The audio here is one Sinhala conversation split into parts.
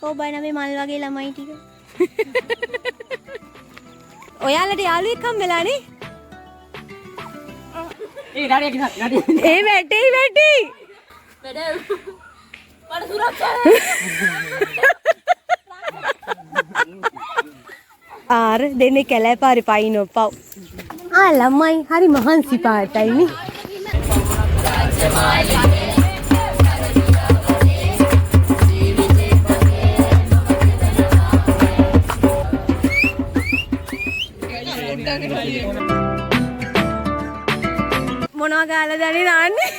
කෝ බයන මේ මල් වගේ ළමයි ටික. ඔයාලට යාළුවෙක් හම්බෙලානේ? ඒ ඩාඩිය ගිහා ඒ වැටි. වැඩ මට සුරක්ෂා ආර දෙන්නේ කැලෑ පාරේ පයින්නෝ පව්. ළමයි හරි මහන්සි පාටයිනේ. මොනවා ගාලා දැනේ නාන්නේ?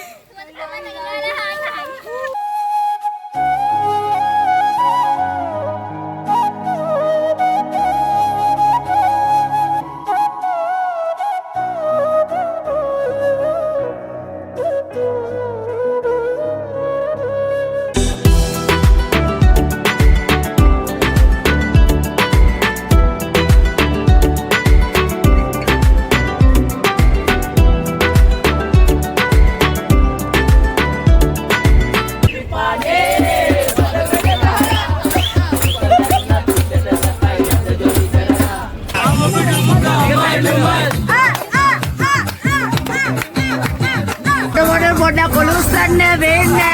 පොඩ කොලුස්සන්න වෙන්නේ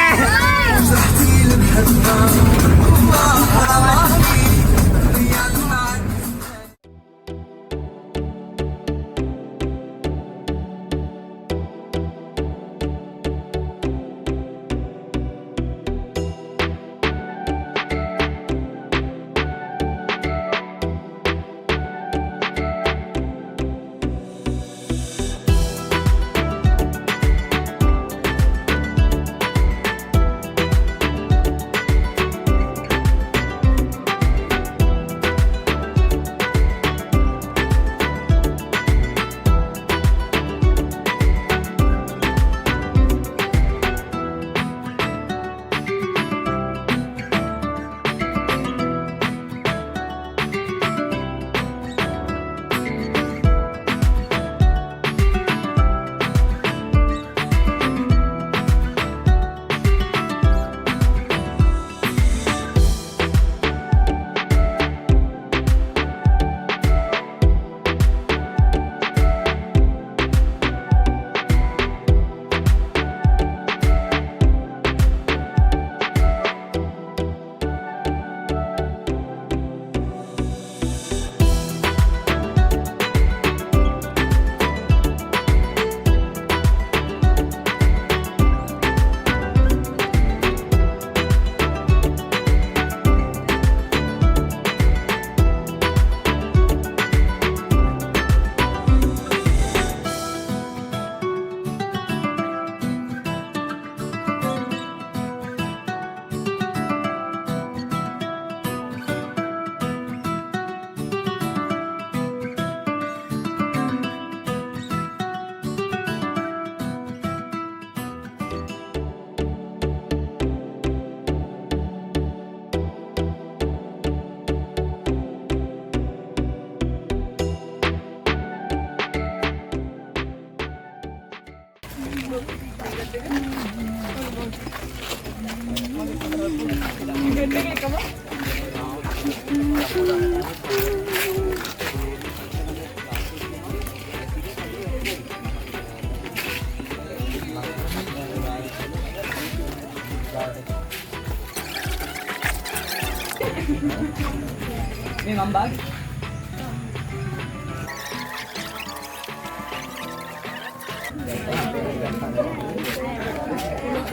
Ini ngambang.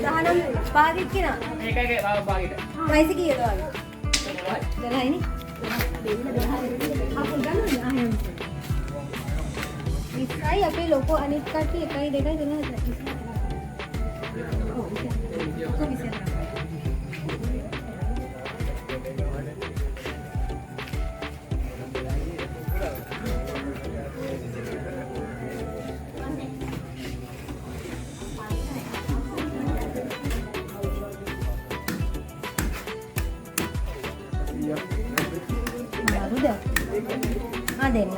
දහනම් පාගිට කිනා ඒකයි රාව පාගිට. වයස කීයද වගේ? 12යි නේ. අපුල් ගන්නවද? ආයෙම. ඉස්සයි අපේ ලොකෝ අනිත් කට්ටිය 1 2 3 දෙන්න.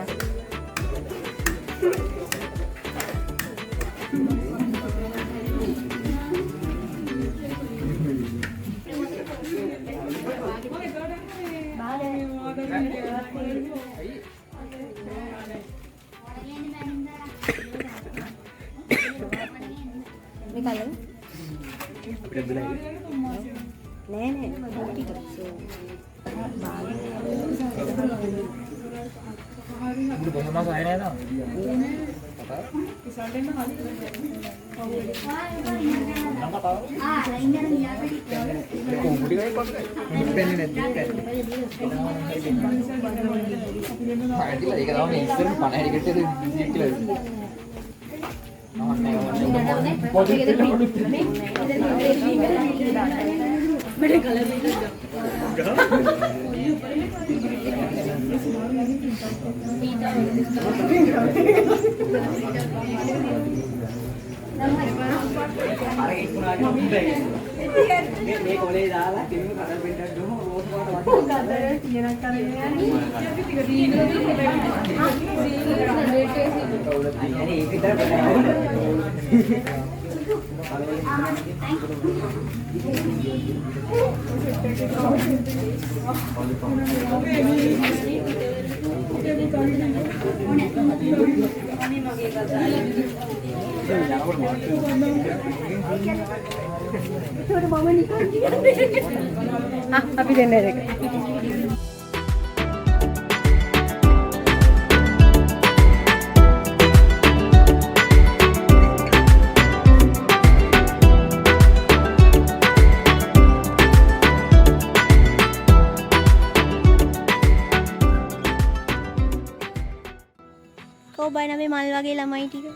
මේ කලර අපිට දුලයි. නෑ ටික මුළු බොහොම සාය නේද? මේ කොලේ දාලා කිරිම කඩ පෙන්නට දුම රෝස් පාට වටේ තියෙනක් කරන්නේ අනේ ඒක විතර අපි දෙන්නේ දෙක. කෝ බයි නමේ මල් වගේ ළමයි ටික.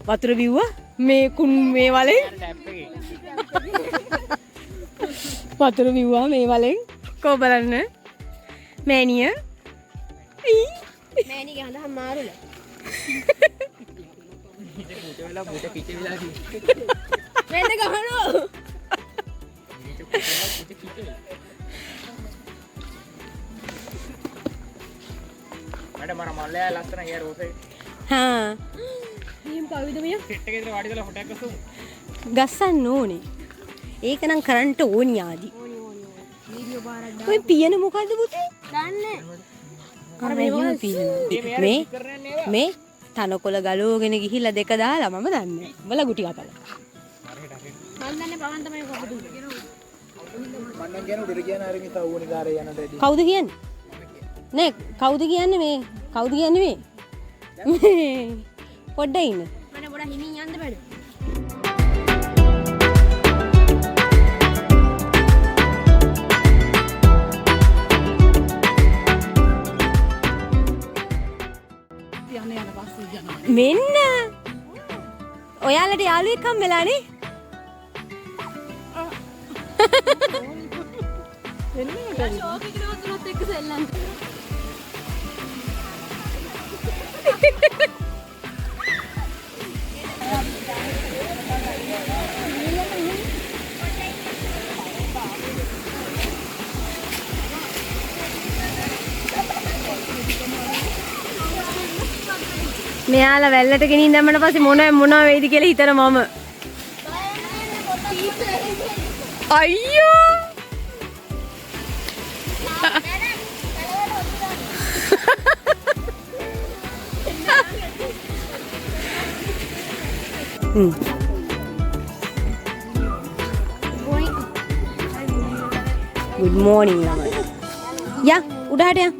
වතුර බිව්වා මේ කුන් මේ වලෙන් වතුර බිව්වා මේ වලෙන් කෝ බලන්න මෑනිය මෑනිගේ හඳ හමාරුල වෙලා මුට පිට වෙලා වෙන්න ගහනෝ මඩ මර මල්ලයා ලස්සන ඊය රෝසේ හා ඊම් කවුද මෙය සෙට් එකේ ඉතල වාඩි වෙලා ෆොටෝ එකක් ගස්සමු ගස්සන්න ඕනේ ඒක නම් කරන්ට ඕනි ආදි වීඩියෝ බාරක් දාන්න ඔය පියන මොකද්ද පුතේ දන්නේ අර මෙහෙම පියනවා මේ තනකොළ ගලෝගෙන ගිහිල්ලා දෙක දාලා මම දන්නේ උඹලා ගුටි කපලා මම දන්නේ පවන් තමයි කපුදු මන්නම් කියන උඩට කියන අර මේ තවුවනේ ගාරේ යන දෙදී කවුද කියන්නේ නේ කවුද කියන්නේ මේ කවුද කියන්නේ මේ පොඩ්ඩ ඉන්න මම පොඩ හිමින් යන්න බෑ මෙන්න ඔයාලට යාළුවෙක් හම්බෙලානේ මෙයාලා වැල්ලට ගෙනින් දැම්මට පස්සේ මොනවා වෙයිද කියලා හිතන මම අයියෝ good morning ළමයි යා උඩහට යා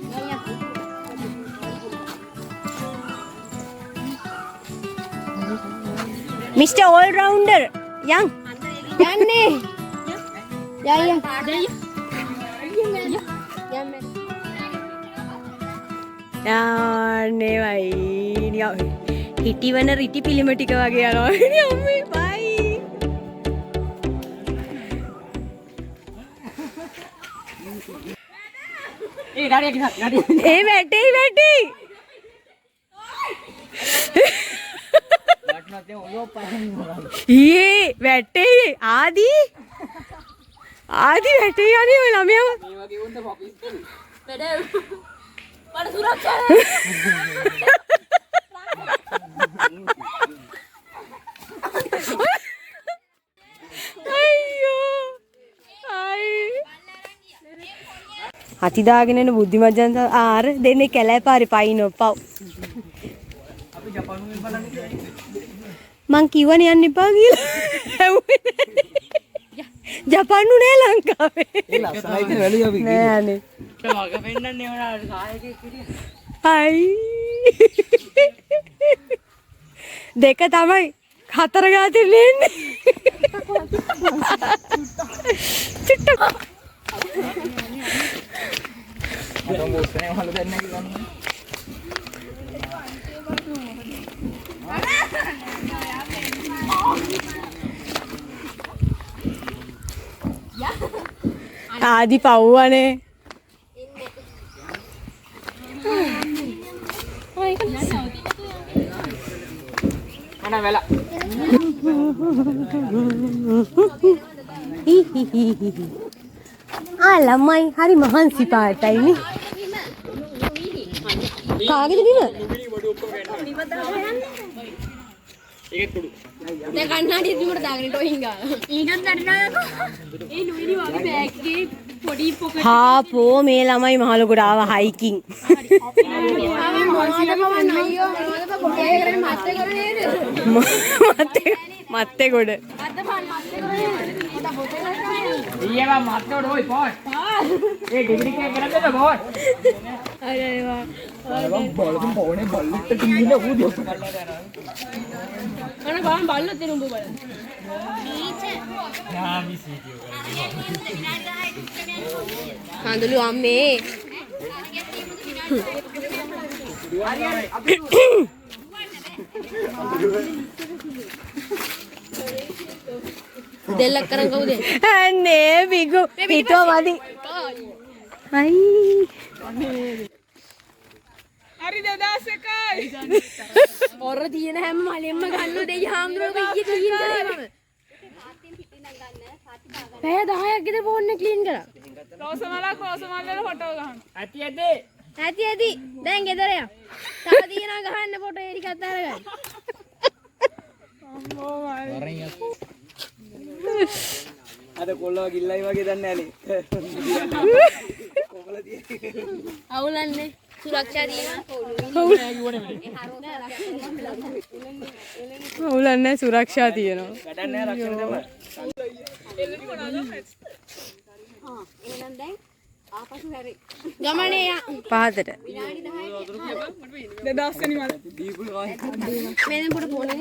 Mr. All Rounder, yang, yane, ya, yane, bhai, ni hiti wana riti pilimatika wage yano, ni amme, bhai. Dari, beti. ये बैठे आदि बैठे यानी वो लम्हे वो Madam, pada surat අතිදාගෙන එන බුද්ධිමත් ජනතාව ආර දෙන්නේ කැලෑ පාරේ පයින්නෝ පව්. අපි ජපානුවෙන් බලන්නේ. මං කිව්වනේ යන්න එපා කියලා. ජපානු නෑ ලංකාවේ. ඒ ලස්සනයි ඉතින් වැලිය අපි ගියේ. නෑනේ. මග පෙන්නන්නේ මොනවාද සායකෙක් විදියට. හයි. දෙක තමයි හතර ගාතින් ඉන්නේ. චුට්ටක්. මම මොස්තනේ වහලා දෙන්න කියලා. ආදි පව්වනේ. මන වෙලා. ළමයි හරි මහන්සි පාටයිනේ. කාගෙද බිම? ඒකෙත් තුඩු. දැන් කන්නාඩිය දිමුට දාගෙන ටොයින් ගාලා. ඊගත් නඩනako. ඒ ලුයිලි වගේ බෑග් එකේ පොඩි පොකට් හාපෝ මේ ළමයි මහලොකුට ආව හයිකින්. මත්තේ ගොඩ. ඊයවා මත්තෝඩ ඔයි පොඩ්. ඒ ඩිග්‍රී එකේ කරද්ද බෝඩ්. බලපන් පොනේ බල්ලෙක්ට කින්න ඌ අනේ බලන්න බල්ලෝ තේ නුඹ බලන්න. කඳුළු අම්මේ දෙල්ලක් කරන් කවුද? නේ බිගු හිතෝ මදි. හයි. හරි 2001යි. ඔර තියෙන හැම මලෙම්ම ගන්න දෙයි හාමුදුරුවෝ ඊයේ ක්ලීන් කරේ මම. පැය 10ක් විතර ෆෝන් එක ක්ලීන් කරා. රෝසමල වල ෆොටෝ ගහන්න. ඇති. දැන් ගෙදර යන්න. තව තියෙනවා ගහන්න ෆොටෝ ඒ ටිකත් අරගන්න. අද කොල්ලව ගිල්ලයි වගේ දන්නේ නැනේ. කොමල තියෙන්නේ. අවුලන්නේ සුරක්ෂා තියෙනවා. අවුලන්නේ සුරක්ෂා තියෙනවා. වැඩක් නැහැ රක්ෂණ තමයි. එහෙනම් දැන් ආපසු හැරි. ගමනේ යා. පහතට. දීපුල් වායි. මෙතන පොඩ ෆෝන් එක.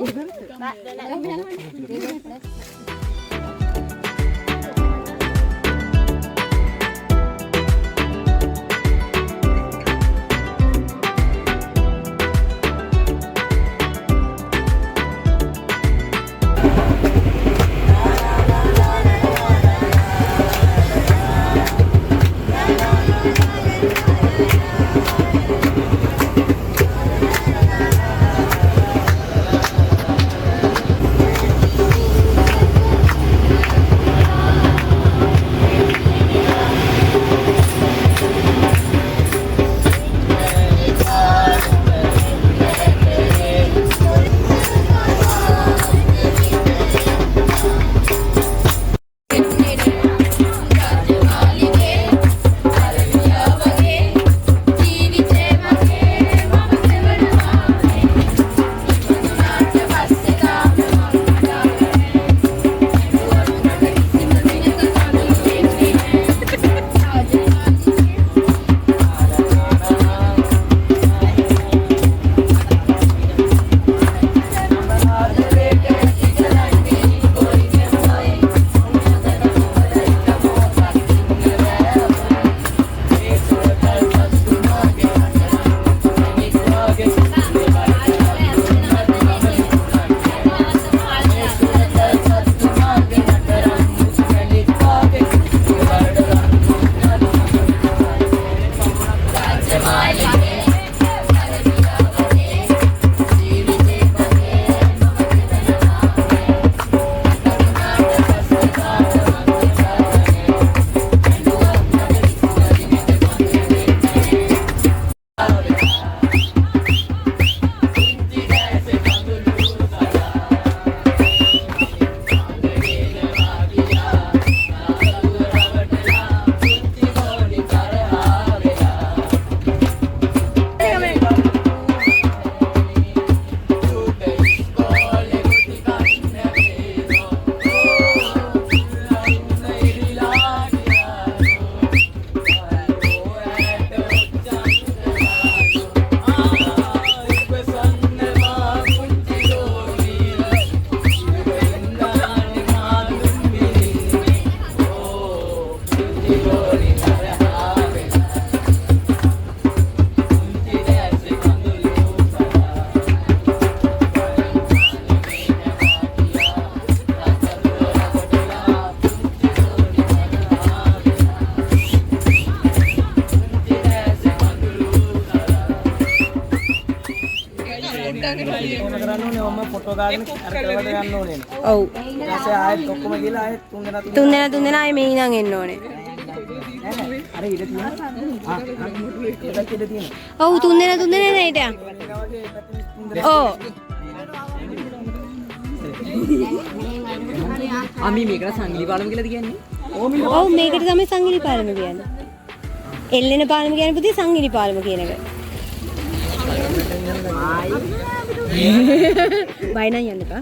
ඕන කරන්න ඕනේ ඔම්ම ෆොටෝ ගාගෙන අර කරවට ගන්න ඕනේ. ඔව්. ඊට පස්සේ ආයෙත් ඔක්කොම ගිහලා ආයෙත් තුන් දෙනා ආයේ මේ ඉඳන් එන්න ඕනේ. අර ඉඩ තියෙනවා. ඒක ඉඩ තියෙනවා. ඔව් තුන් දෙනා නේද හිටියා. ඔව්. අපි මේකට සංගීත පාලම කියලාද කියන්නේ? ඔව් මේකට තමයි සංගීත පාලම කියන්නේ. එල්ලෙන පාලම කියන්නේ පුතේ සංගීත පාලම කියන එක. බය නම් යන්න එපා.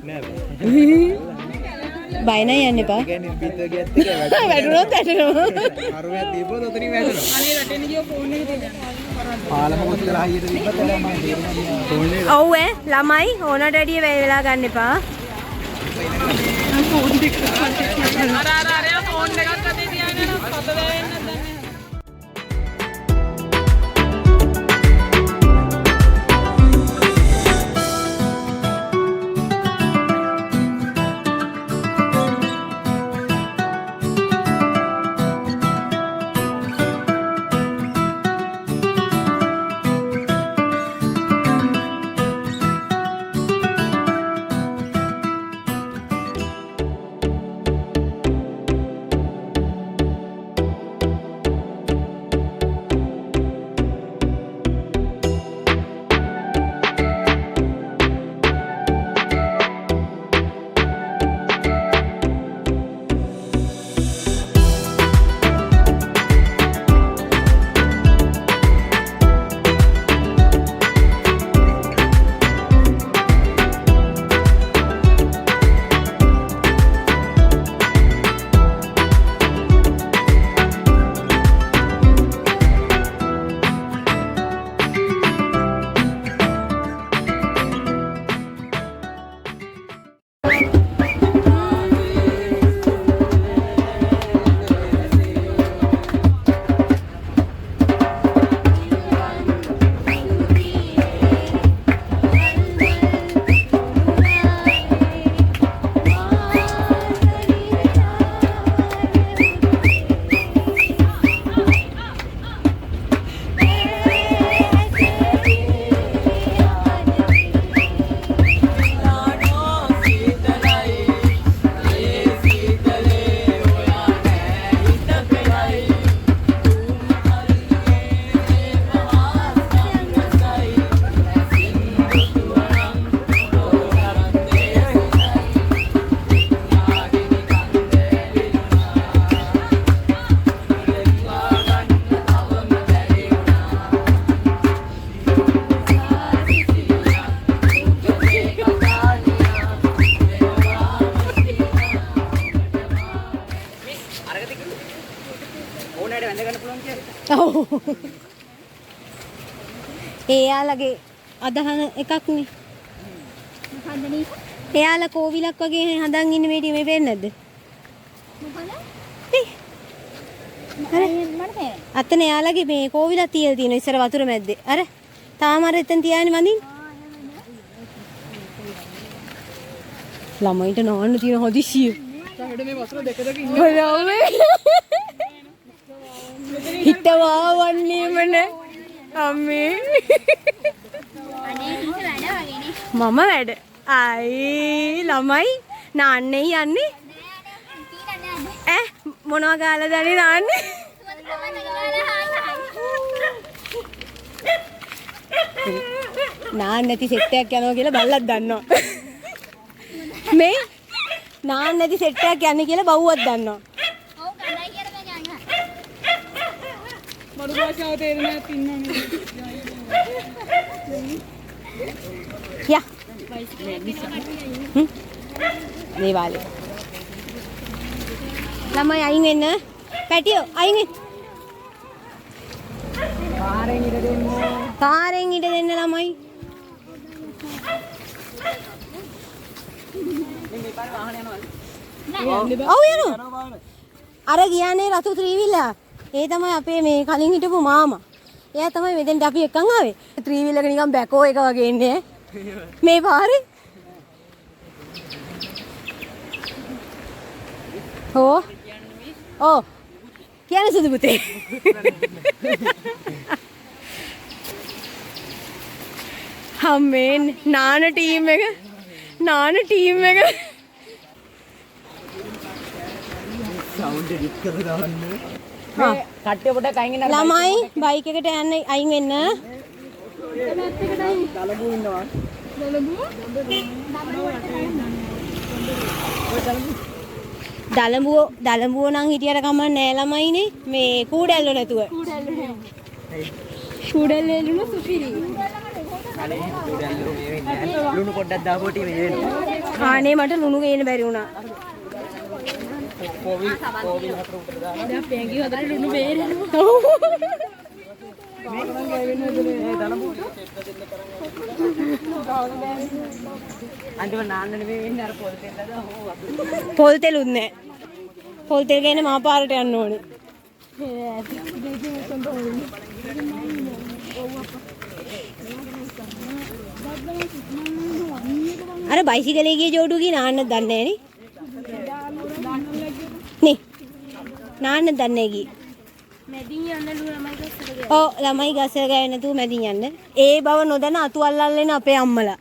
බය නම් යන්න එපා. කියන්නේ පිටව ගියත් එක වැටුණොත් වැටෙනවා. අරුමයක් දීපුවොත් ඔතනින් වැටෙනවා. අනේ රටෙන් ගියෝ ෆෝන් එකේ තියෙනවා. පාලම කොච්චර හයියට තිබ්බත් එලා මම තේරුණා ෆෝන් එක. ඔව් ළමයි ඕනට වැඩිය වැය වෙලා ගන්න එපා. ෆෝන් එකක් අතේ තියාගෙන පත දැවෙන්න දැන්. එයාලගේ අදහන එකක් නේ. මොකද්ද නීක? එයාලා කෝවිලක් වගේ හදන් ඉන්නේ මේ මේ වෙන්නේ නැද්ද? මොකද? අර මට තේරෙන්නේ. අතන එයාලගේ මේ කෝවිලක් තියලා තියෙනවා ඉස්සර වතුර මැද්දේ. අර තාම අර එතන තියාගෙන වඳින්න. ළමයින්ට නාන්න තියෙන හදිසිය. ඊට මේ වතුර දෙක දෙක ඉන්න. හිටවා වන්නේම නෑ. අම්මේ අනේ හිත වැඩ වගේනේ. මම වැඩ අයි ළමයි නාන්නේ යන්නේ මොනවා ගාලා දැනේ නාන්නේ නාන්න නැති සෙට් එකක් යනවා කියලා බල්ලක් දන්නවා මේ නාන්න නැති සෙට් එකක් යන්නේ කියලා බව්වක් දන්නවා ඔව් කණ්ඩායි කියලා මම යනවා. මඩු භාෂාව තේරෙන්නේ නැති ඉන්නවනේ. යා මේ වාලේ ළමයි අයින් වෙන්න පැටියෝ අයින් වෙන්න පාරෙන් ඉඩ දෙන්න ළමයි ඔව් යනවා අර ගියානේ රතු ත්‍රිවිල ඒ තමයි අපේ මේ කලින් හිටපු මාමා එයා තමයි මෙතෙන්ට අපි එක්කන් ආවේ ත්‍රිවිල් එක නිකන් බැකෝ එක වගේ ඉන්නේ මේ පාරේ ඕ කියන්නේ සුදු පුතේ අම්මේ නාන ටීම් එක සවුන්ඩ් එඩිට් කරලා දාන්න. කට්ටිය පොඩක් අයින් වෙන්න. ළමයි බයික් එකට යන්න අයින් වෙන්න. දලබු ඉන්නවා. දලඹුව නම් හිටියට කමක් නෑ ළමයිනේ. මේ කූඩැල්ල නැතුව. කුඩල්ලෙලුණු සුපිරි. කලේ කුඩල්ලෝ මේ වෙන්නේ. ලුණු පොඩ්ඩක් දාපුවට මේ වෙන්නේ. කානේ මට ලුණු ගේන්න බැරි වුණා. කෝවිල් හතර උඩට දාලා. දැන් පැංගි හදලා ලුණු බේරෙනවා. මේක නම් ගෑවෙන්නේ නේද දලබු. අන්තිම නාන්න නෙමෙයි වෙන්නේ අර පොල් තෙල් දාලා හොවා. පොල් තෙලුත් නෑ. පොල් තෙල් ගේන්න මහා පාරට යන්න ඕනේ. අර බයිසිකලේ ගිය ජෝඩුවගේ නාන්න දන්නේ නේ නාන්න දන්නේ ගියේ. මැදින් යන්න ළමයි ගස්සට ඔව් ළමයි ගස්සට ගෑවේ නැතුව මැදින් යන්න. ඒ බව නොදැන අතු අල්ලල්ලෙන අපේ අම්මලා.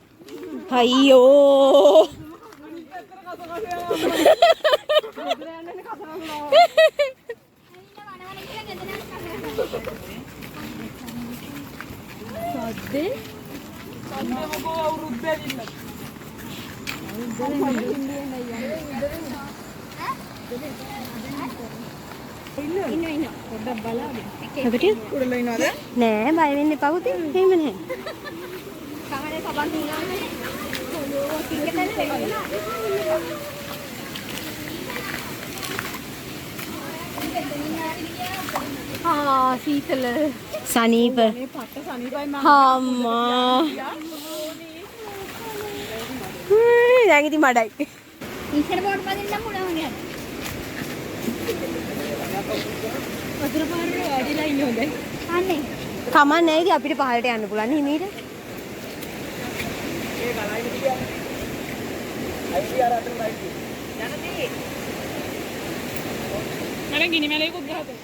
අයියෝ නෑ බය වෙන්න එපා පුතේ. එහෙම නෑ. සීතල සනීප අම්මා දැන් ඉතින් මඩයි. ඉස්සර බෝඩ් පදින්න පුළුවන් නේද? වතුර පාරේ වාඩිලා ඉන්න හොඳයි. අනේ. කමක් නැහැ ඉතින් අපිට පහලට යන්න පුළුවන් හිමීට. ඒ ගලයි කියන්නේ. අයිතිය අරගෙන බයික්. යනදී. මට ගිනි මැලයකුත් ගහතේ.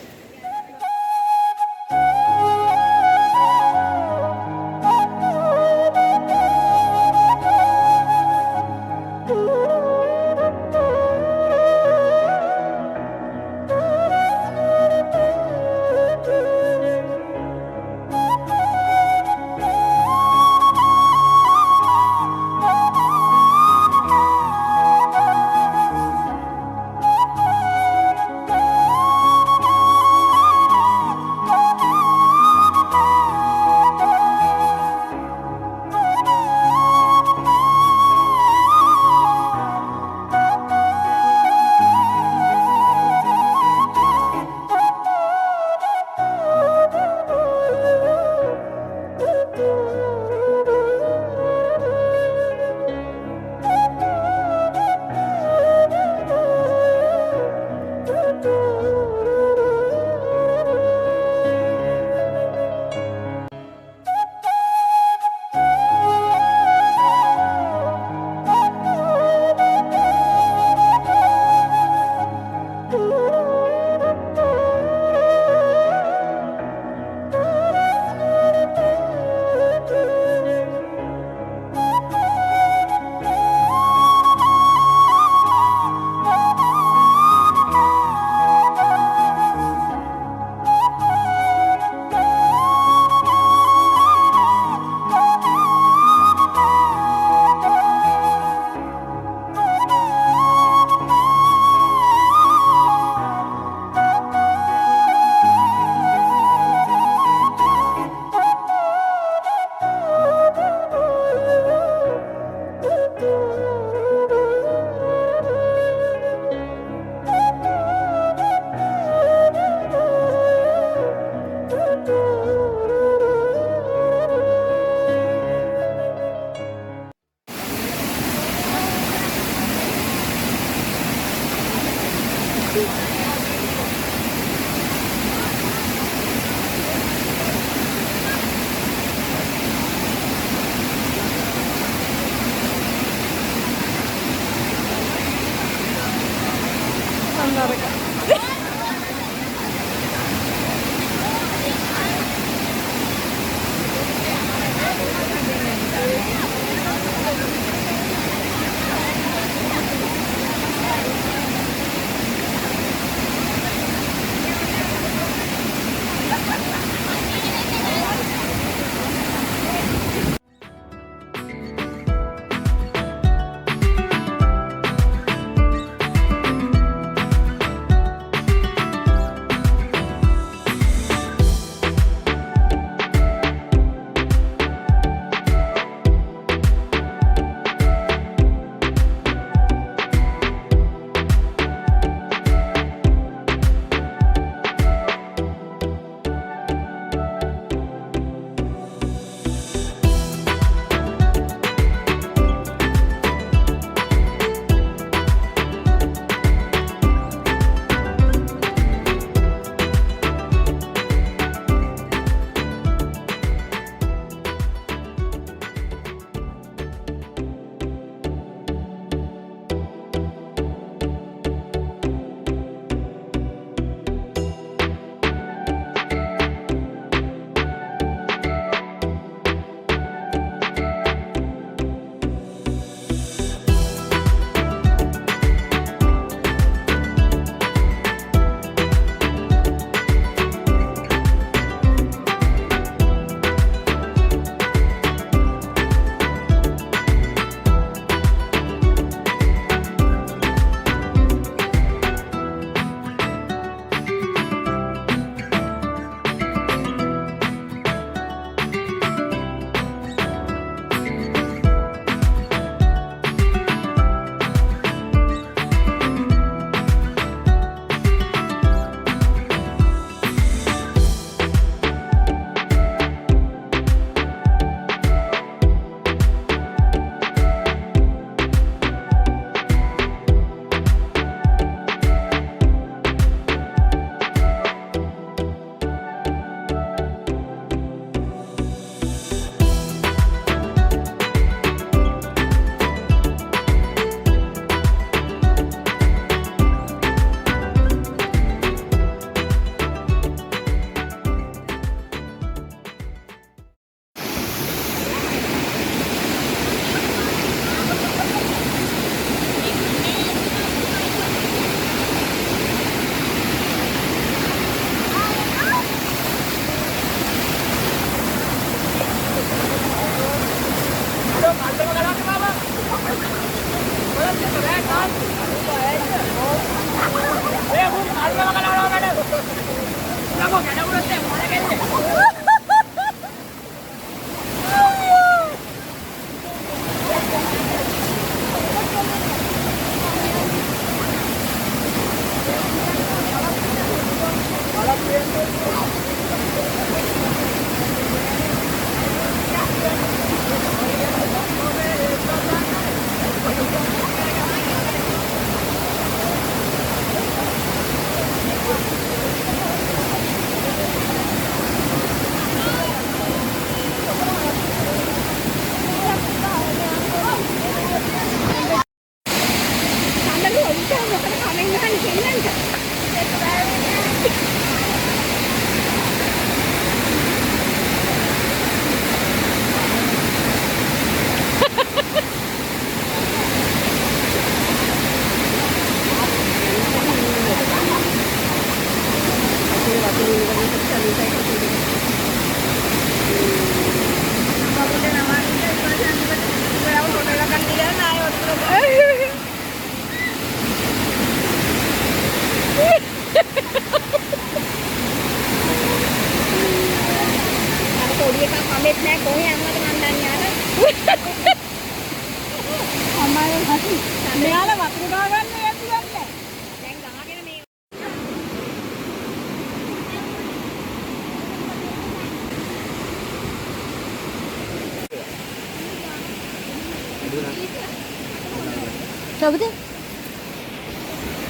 නබුද?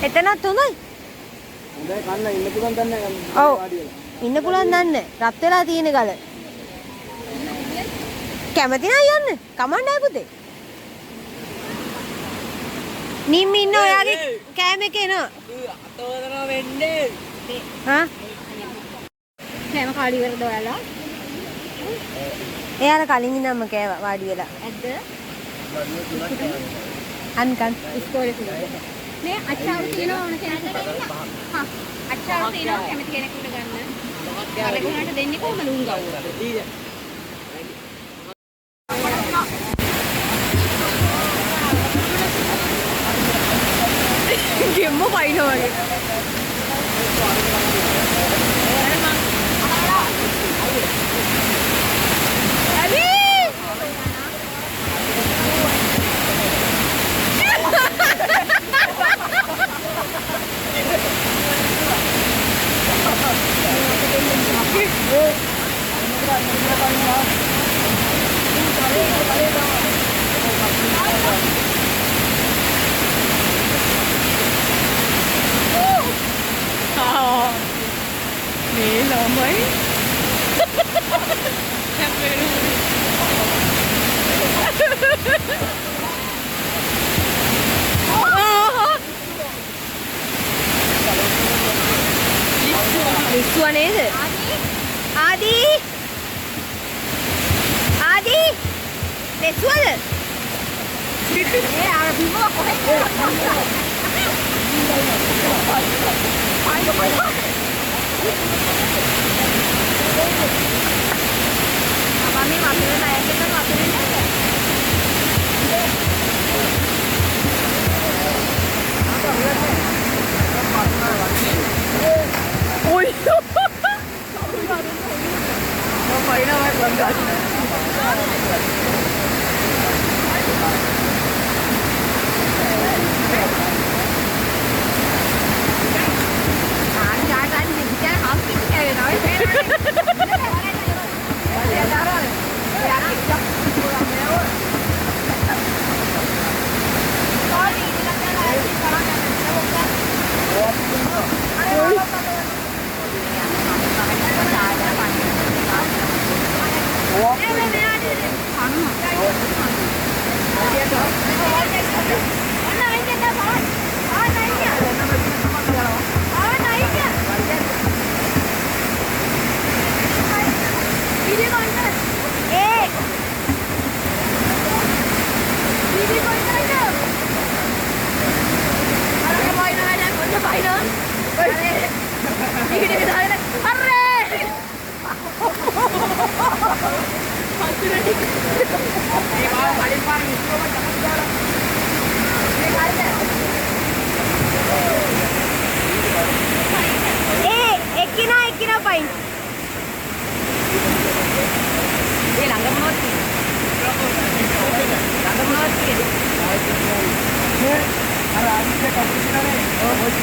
එතනත් හොඳයි. හොඳයි කන්න ඉන්න පුළුවන් දන්නේ නැහැ. ඔව්. ඉන්න පුළුවන් දන්නේ. රත් වෙලා තියෙන ගල. කැමති නෑ යන්න. කමක් නෑ පුතේ. නිම් ඉන්න ඔයාගේ කෑම එක එනවා. අතෝදනවා වෙන්නේ. හා? කෑම කාලි ඉවරද ඔයාලා? එයාලා කලින් ඉඳන්ම කෑවා වාඩි වෙලා. ඇද්ද? අන්කන් ඉස්කෝලේ තියෙනවද? මේ අච්චාරු තියෙනවා ඕන කෙනෙකුට. හා අච්චාරු තියෙනවා කැමති කෙනෙකුට ගන්න. අරගුණාට දෙන්නේ කොහමද උන් ගව්ව? ගෙම්ම පයින්නවා වගේ. මේ ළමයි ඉස්සුව නේද? ආදී ආදී දෙස්සුවද? ඒ අර බිම කොහෙද? Abang ni masuk naik kita masuk ni. Oi. Apa ini nak buat? Nói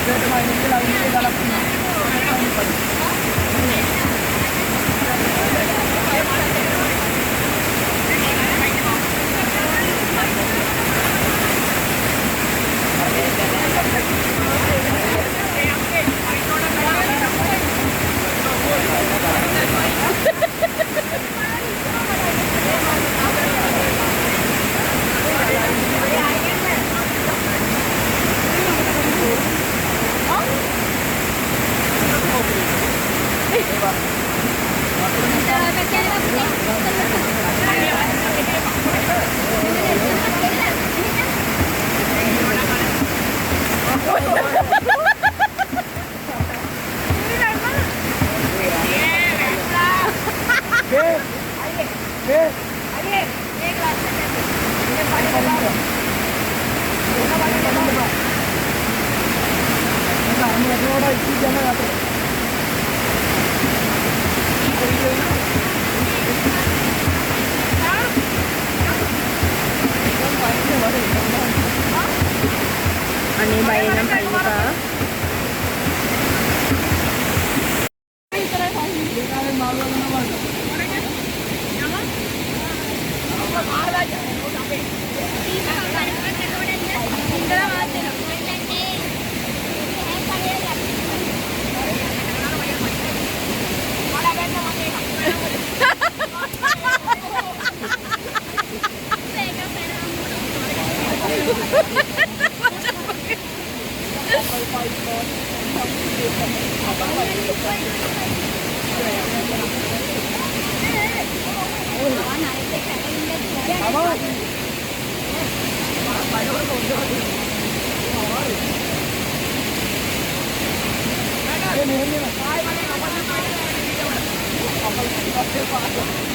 ඉස්සරහට මයින් කියලා ඉන්නේ ගලක් තියෙනවා. අනේ බය නම් පයින්නවා.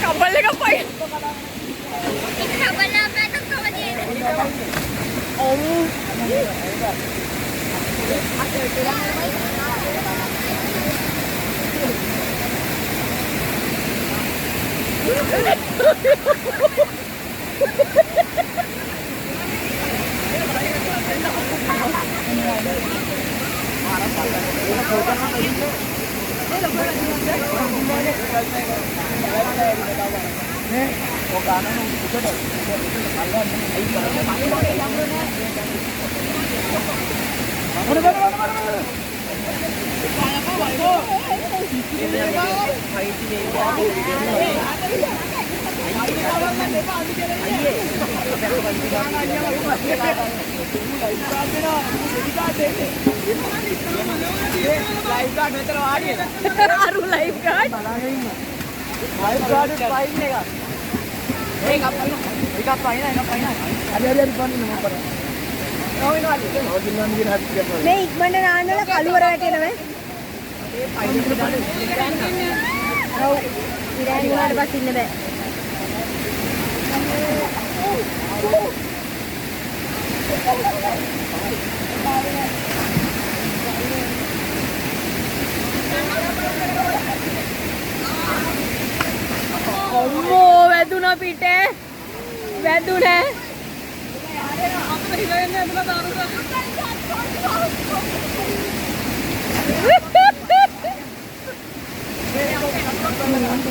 Kapal එක පයි. Aru live guard. Live guard එක පයින් එක. එකක් පයින් හරි පයින් මම කරා. මේ ඉක්මනට නාන්නලා කළුවර වැටෙනවා. ඔව්. ඉරාන් වුණාට පස්සේ ඉන්න බෑ. අම්මෝ වැදුනා පිටේ. වැදුනේ.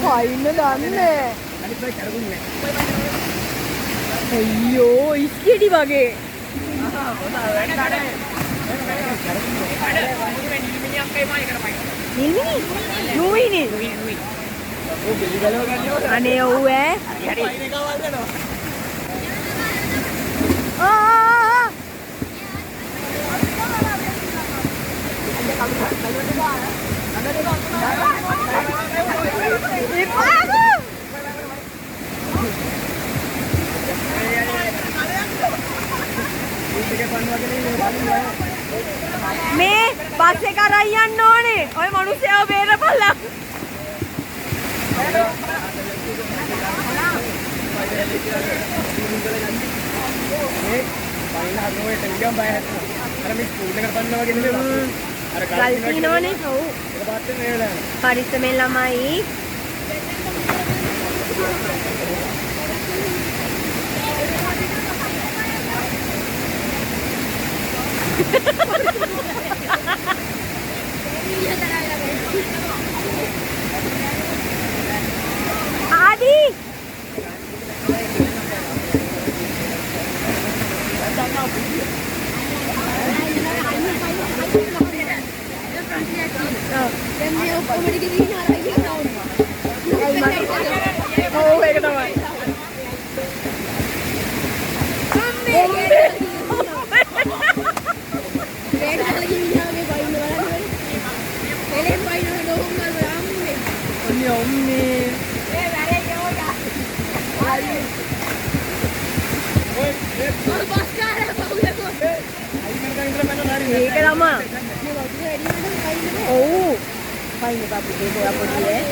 පයින්න දන්නේ. අයියෝ ඉස්කෙඩි වගේ. නිල්මිනි? අනේ ඔව් ඈ. මේ බස් එක අරන් යන්න ඕනේ. ඔය මිනිස්සුව බේරපල්ලා. ගල්තිනෝනේ ඔව්. පරිස්සමෙන් ළමයි. Adi. Oh, ඒක තමයි. ඒක ළමා. ඔව්. පයින් පාපු ඒක ඔයා පොඩි ඈ.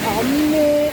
අම්මේ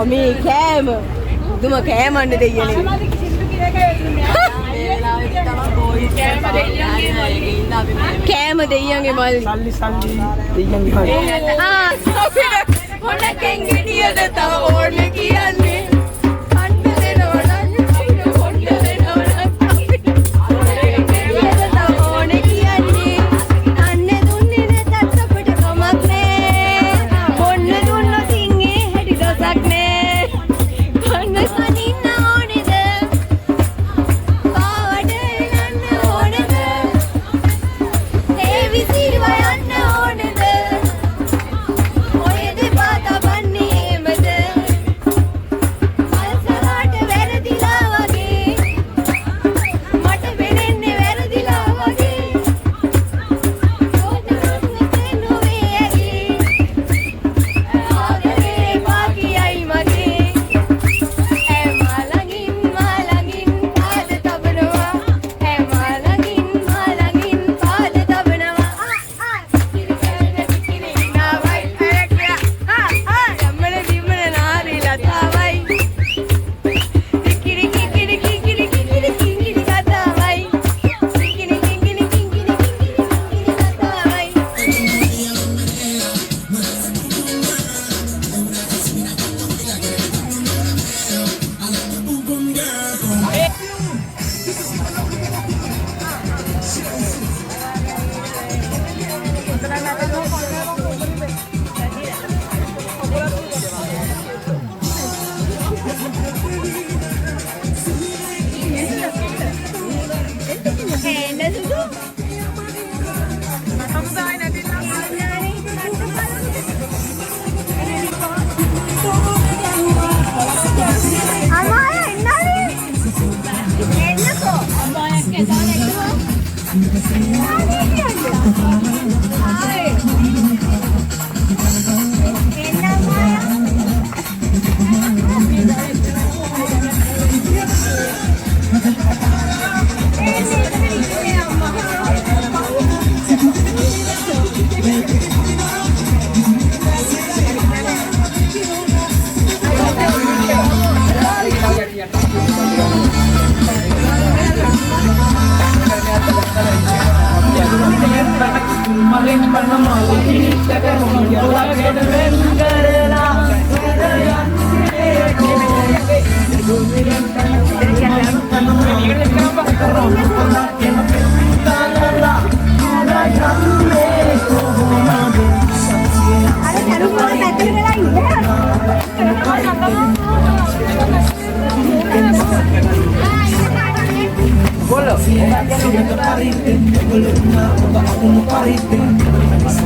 මේ කෑම දුම කෑමන්න දෙයියනේ කෑම දෙයියන්ගේ මල් සල්ලි දෙයියන්ගේ හොඩකින් ගෙඩියද තව ඕනේ කියන්නේ කන්න දෙනවා නම් කොණ්ඩ දෙනවා නම් ගෙඩියද තව ඕනේ කියන්නේ අන්නේ දුන්නේ නැතත් අපිට කමක් නෑ කොන්න දුන්නොත් ඉන්නේ හැටි දොසක් නෑ කන්න සනින්න ඕනේද පාවඩ යන්න ඕනේද ඒ විසිරව යන්න ඕනේද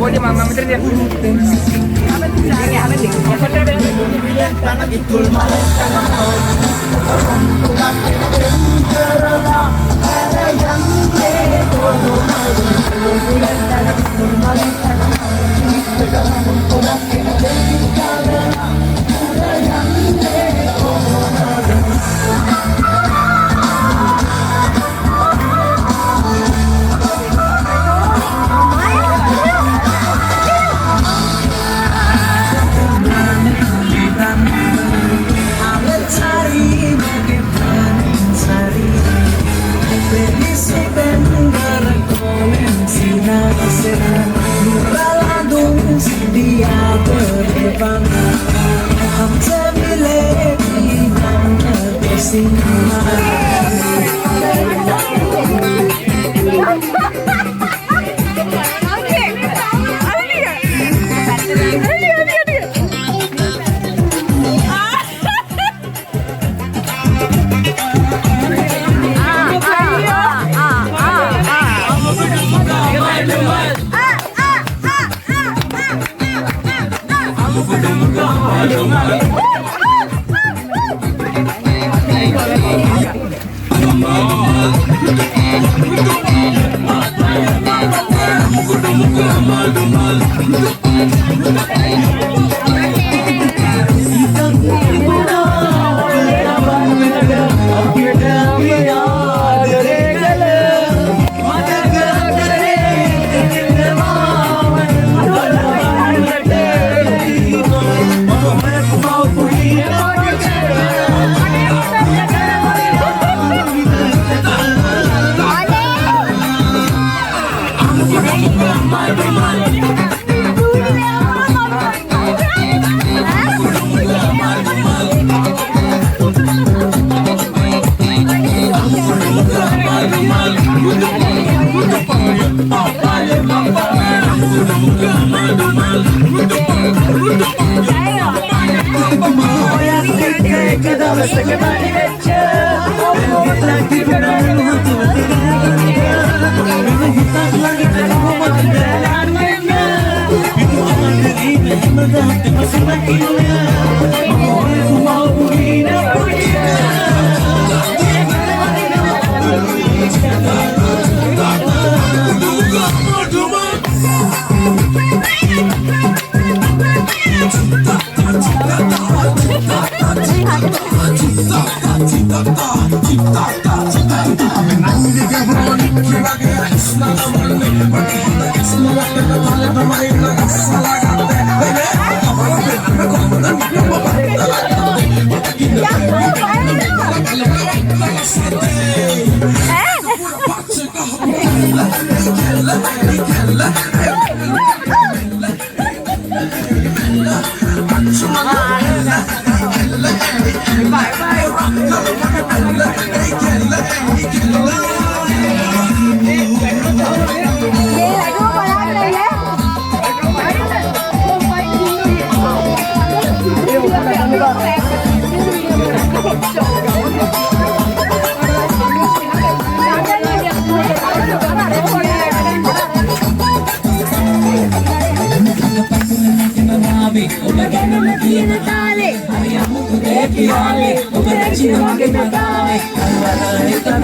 Oye, mamá, me trae.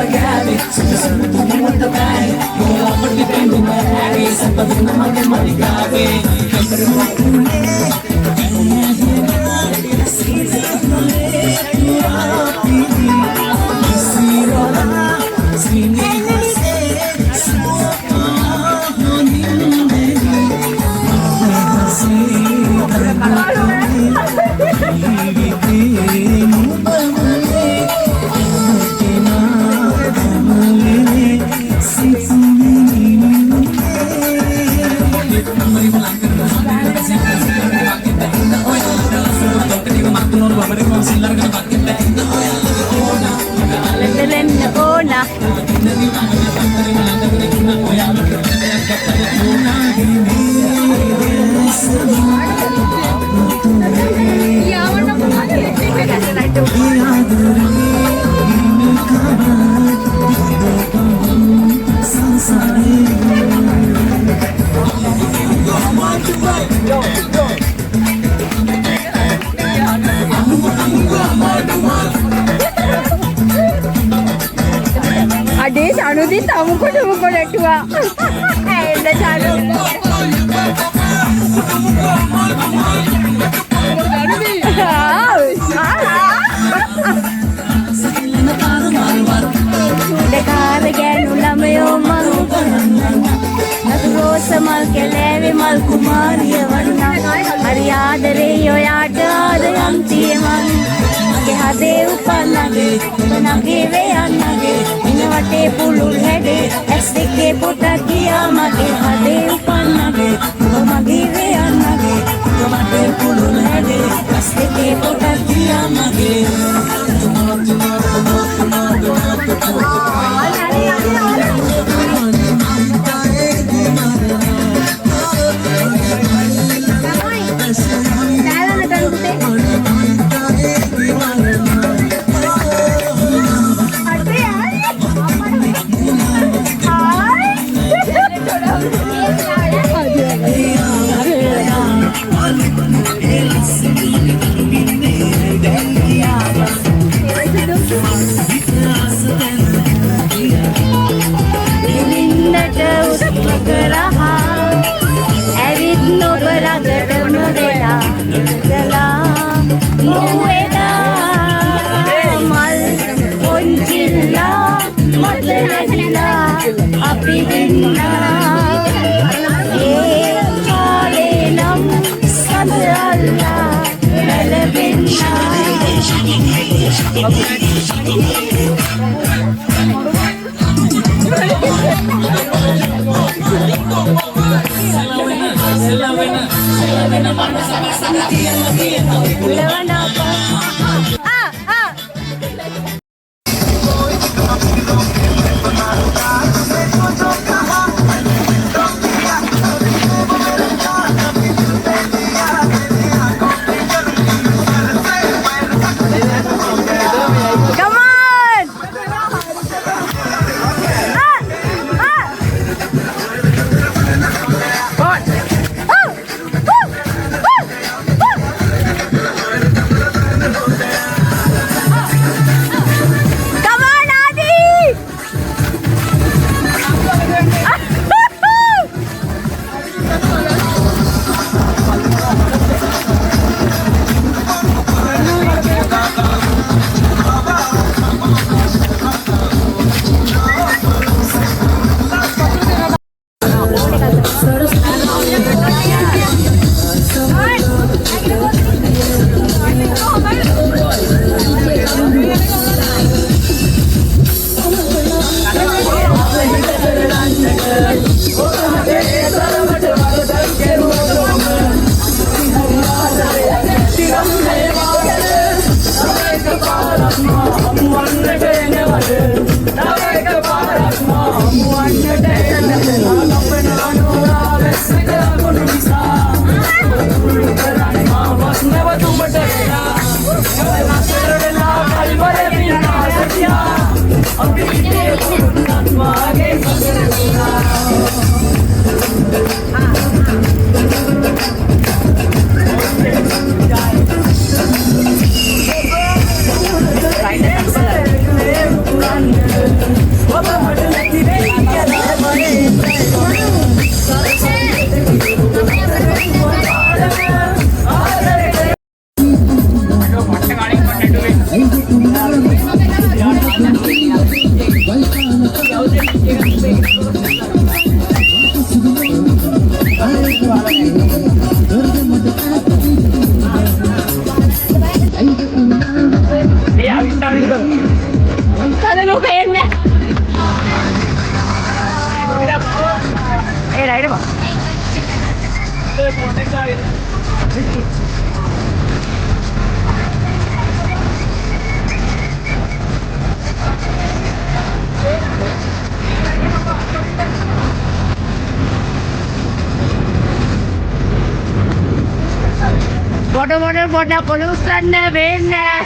Gabi, අඩේ සනුදි තමුකොට මුකොලටුවා එන්න සනු දෙකාර ගෑනු ළමයෝ මං නතු රෝස මල් කෙලෑවේ මල් කුමාරිය වන්නා හරි ආදරේ ඔයාට ආදරම් තියමන් මගේ හදේ උපන්නගේ නගේ වේයන්නගේ ඉන වටේ පුළුල් හැඩේ ඇස් දෙකේ පොටක් ගියා මගේ හදේ උපන්නගේ මගේ වේයන්නගේ මගේ පුළුල් හැඩේ ඇස් දෙකේ පොටක් ගියා මගේ right ba? Bodoh polusan deh bener.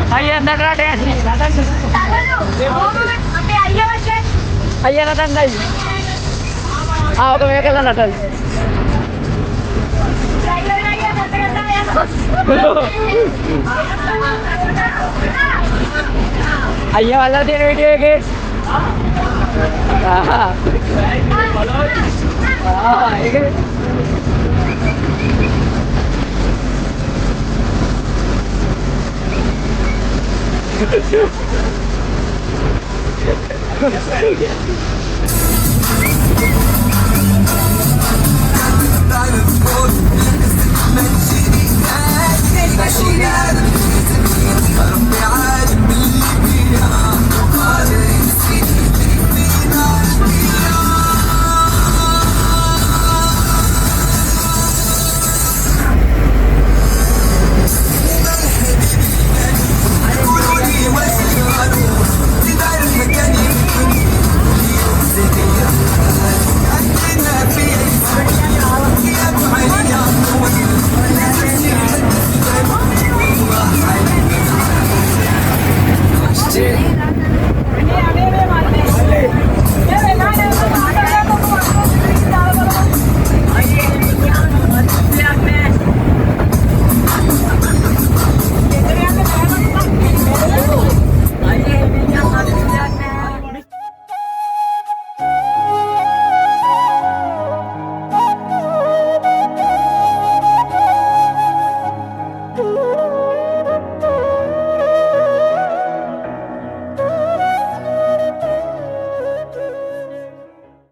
Ayah datang deh. Ayah datang deh. Aku kemana ke sana datang? Ayah वाला दे वीडियो के Imagina